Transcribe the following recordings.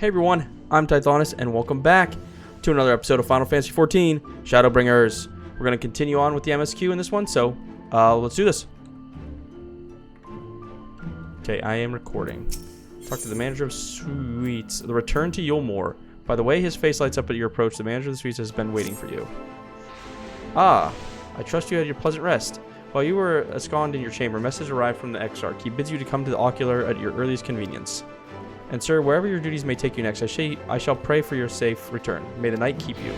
Hey everyone, I'm Tithonis, and welcome back to another episode of Final Fantasy XIV Shadowbringers. We're going to continue on with the MSQ in this one, so let's do this. Okay, I am recording. Talk to the manager of suites. The return to Yulmore. By the way his face lights up at your approach, the manager of the suites has been waiting for you. Ah, I trust you had your pleasant rest. While you were ensconced in your chamber, a message arrived from the Exarch. He bids you to come to the Ocular at your earliest convenience. And sir, wherever your duties may take you next, I shall pray for your safe return. May the night keep you.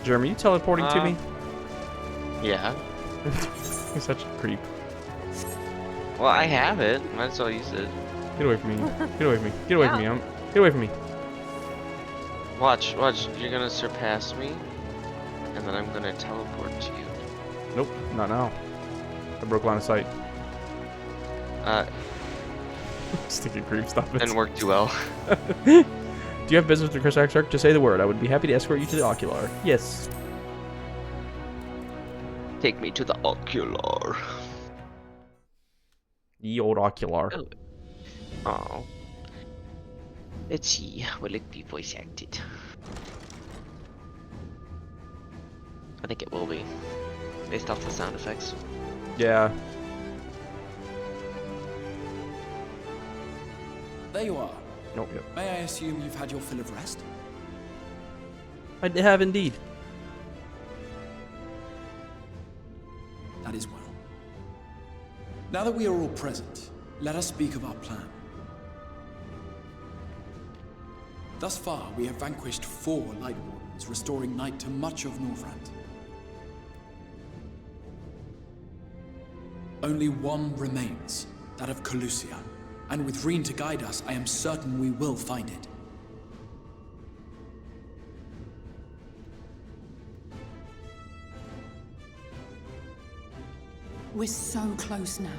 Jeremy, you teleporting to me? Yeah. You're such a creep. Well, I have it. Might as well use it. Get away from me. Get away from me. Get away from me. Get away from me. Watch. You're gonna surpass me, and then I'm gonna teleport to you. Nope, not now. I broke line of sight. Sticky creep, stop it. Didn't work too well. Do you have business with the Chris Exarch? Just say the word. I would be happy to escort you to the Ocular. Yes. Take me to the Ocular. The old Ocular. Oh. Let's see. Will it be voice acted? I think it will be. Based off the sound effects. Yeah. There you are. Nope, yep. May I assume you've had your fill of rest? I have indeed. That is well. Now that we are all present, let us speak of our plan. Thus far, we have vanquished 4 Light Wardens, restoring night to much of Northrend. Only one remains, that of Calusia. And with Reen to guide us, I am certain we will find it. We're so close now.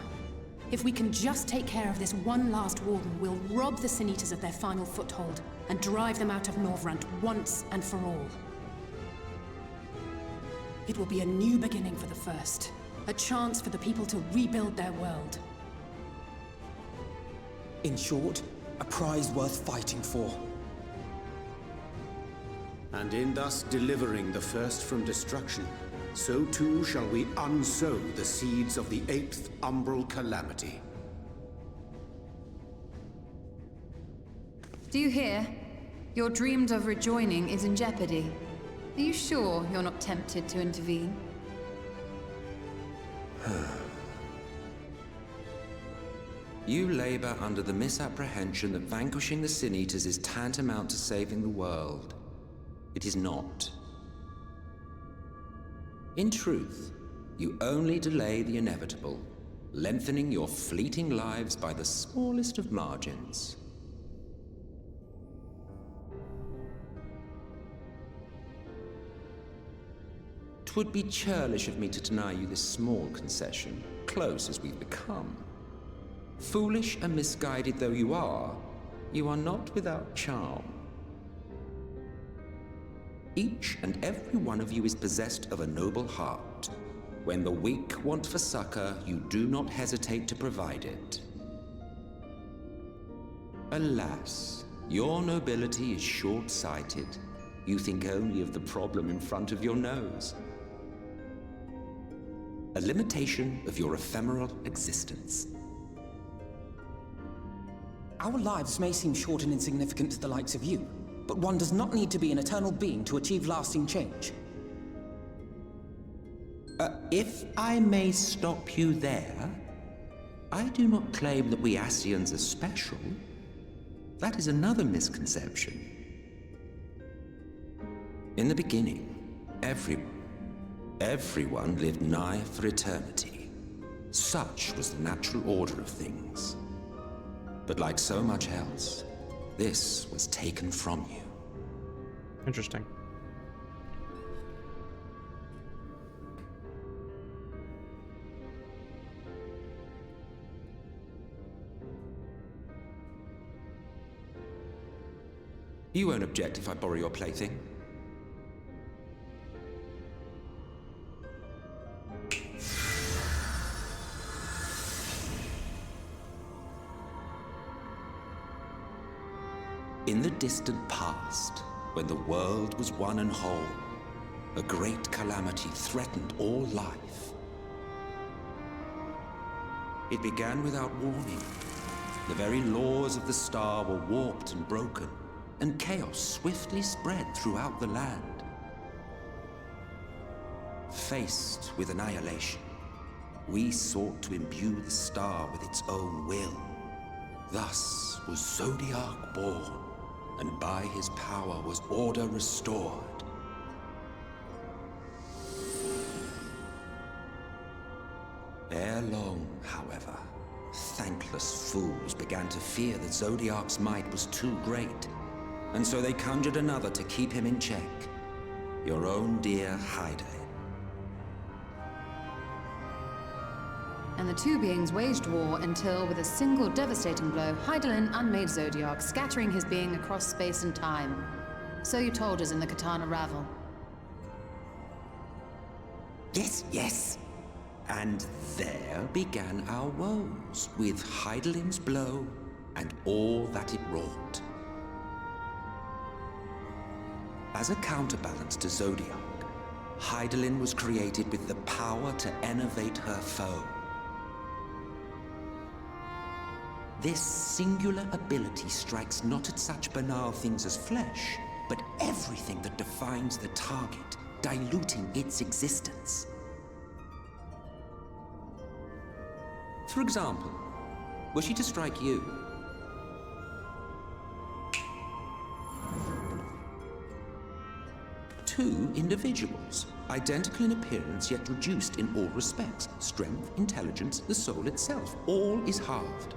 If we can just take care of this one last warden, we'll rob the Sin Eaters of their final foothold and drive them out of Northrend once and for all. It will be a new beginning for the First, a chance for the people to rebuild their world. In short, a prize worth fighting for. And in thus delivering the First from destruction, so too shall we unsow the seeds of the 8th umbral calamity. Do you hear? Your dreamed of rejoining is in jeopardy. Are you sure you're not tempted to intervene? You labor under the misapprehension that vanquishing the Sin Eaters is tantamount to saving the world. It is not. In truth, you only delay the inevitable, lengthening your fleeting lives by the smallest of margins. Twould be churlish of me to deny you this small concession, close as we've become. Foolish and misguided though you are not without charm. Each and every one of you is possessed of a noble heart. When the weak want for succor, you do not hesitate to provide it. Alas, your nobility is short-sighted. You think only of the problem in front of your nose. A limitation of your ephemeral existence. Our lives may seem short and insignificant to the likes of you, but one does not need to be an eternal being to achieve lasting change. If I may stop you there, I do not claim that we Ascians are special. That is another misconception. In the beginning, everyone lived nigh for eternity. Such was the natural order of things. But like so much else, this was taken from you. Interesting. You won't object if I borrow your plaything. In the distant past, when the world was one and whole, a great calamity threatened all life. It began without warning. The very laws of the star were warped and broken, and chaos swiftly spread throughout the land. Faced with annihilation, we sought to imbue the star with its own will. Thus was Zodiac born, and by his power was order restored. Ere long, however, thankless fools began to fear that Zodiac's might was too great, and so they conjured another to keep him in check. Your own dear Hydaelyn. And the two beings waged war until, with a single devastating blow, Hydaelyn unmade Zodiac, scattering his being across space and time. So you told us in the Katana Ravel. Yes, yes. And there began our woes, with Hydaelyn's blow and all that it wrought. As a counterbalance to Zodiac, Hydaelyn was created with the power to enervate her foe. This singular ability strikes not at such banal things as flesh, but everything that defines the target, diluting its existence. For example, were she to strike you, two individuals, identical in appearance yet reduced in all respects, strength, intelligence, the soul itself, all is halved.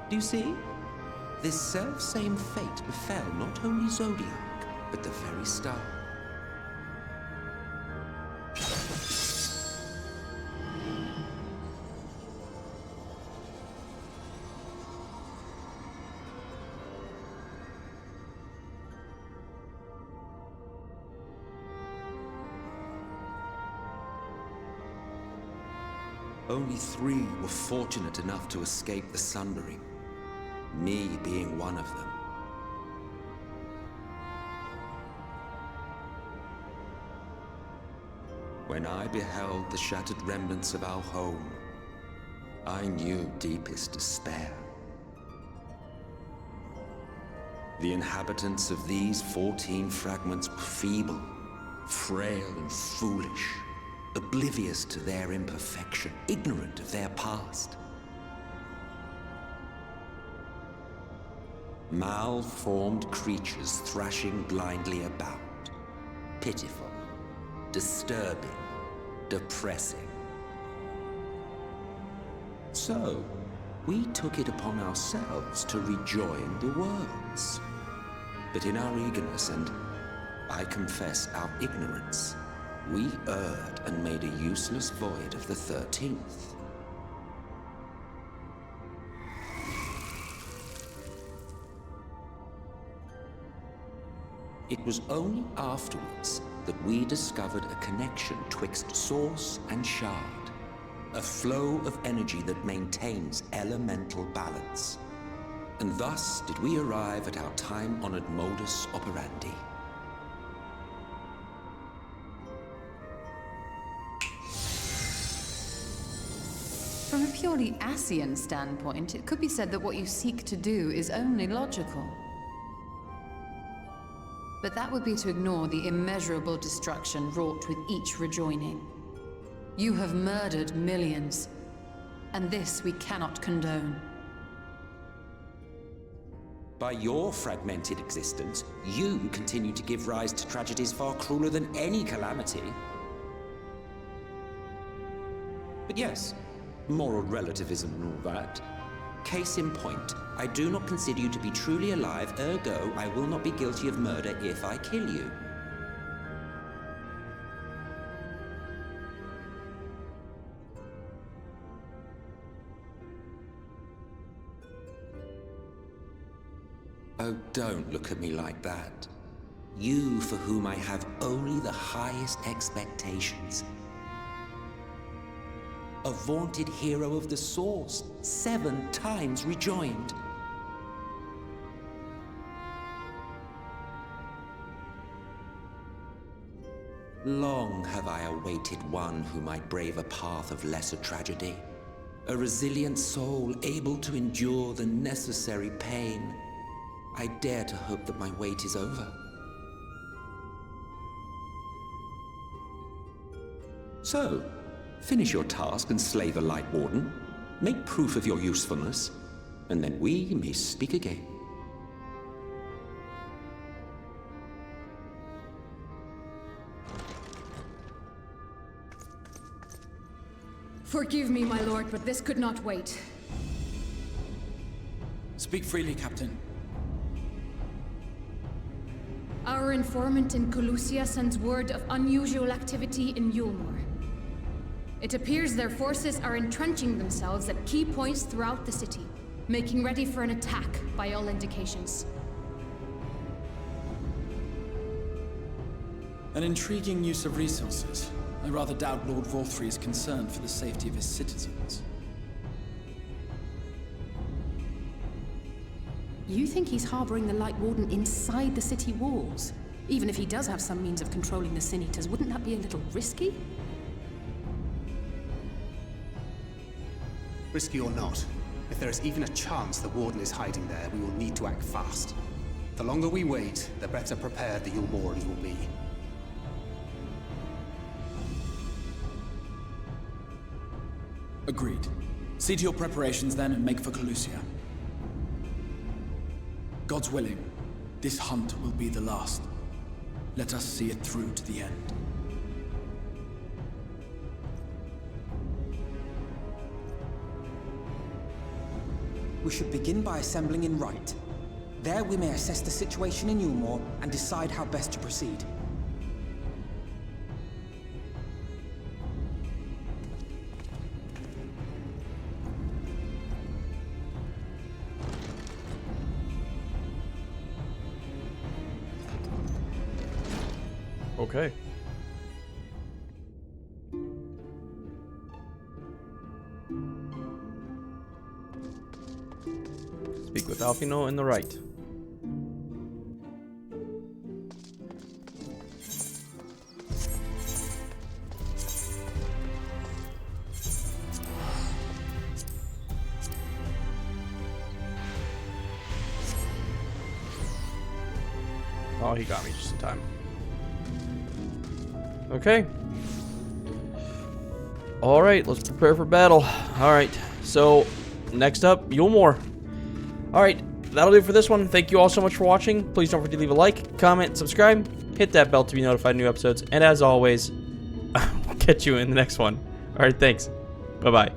Do you see? This self-same fate befell not only Zodiac, but the very star. Only 3 were fortunate enough to escape the Sundering. Me being one of them. When I beheld the shattered remnants of our home, I knew deepest despair. The inhabitants of these 14 fragments were feeble, frail and foolish, oblivious to their imperfection, ignorant of their past. Malformed creatures thrashing blindly about. Pitiful, disturbing, depressing. So, we took it upon ourselves to rejoin the worlds. But in our eagerness and, I confess, our ignorance, we erred and made a useless void of the 13th. It was only afterwards that we discovered a connection twixt source and shard, a flow of energy that maintains elemental balance. And thus did we arrive at our time-honored modus operandi. From a purely Asian standpoint, it could be said that what you seek to do is only logical. But that would be to ignore the immeasurable destruction wrought with each rejoining. You have murdered millions, and this we cannot condone. By your fragmented existence, you continue to give rise to tragedies far crueler than any calamity. But yes, moral relativism and all that. Case in point, I do not consider you to be truly alive, ergo I will not be guilty of murder if I kill you. Oh, don't look at me like that. You for whom I have only the highest expectations. A vaunted hero of the Source, 7 times rejoined. Long have I awaited one who might brave a path of lesser tragedy. A resilient soul able to endure the necessary pain. I dare to hope that my wait is over. So, finish your task and slay the Light Warden. Make proof of your usefulness, and then we may speak again. Forgive me, my lord, but this could not wait. Speak freely, Captain. Our informant in Colusia sends word of unusual activity in Yulmore. It appears their forces are entrenching themselves at key points throughout the city, making ready for an attack by all indications. An intriguing use of resources. I rather doubt Lord Vorthry is concerned for the safety of his citizens. You think he's harboring the Light Warden inside the city walls? Even if he does have some means of controlling the Sin Eaters, wouldn't that be a little risky? Risky or not, if there is even a chance the Warden is hiding there, we will need to act fast. The longer we wait, the better prepared the Yulmorans will be. Agreed. See to your preparations then and make for Colusia. God's willing, this hunt will be the last. Let us see it through to the end. We should begin by assembling in Rite. There we may assess the situation in Yulmore and decide how best to proceed. Okay. Speak with Alfino in the right. Oh, he got me just in time. Okay. Alright, let's prepare for battle. Alright, so next up, Yulmore. Alright, that'll do it for this one. Thank you all so much for watching. Please don't forget to leave a like, comment, subscribe, hit that bell to be notified of new episodes, and as always, I'll catch you in the next one. Alright, thanks. Bye-bye.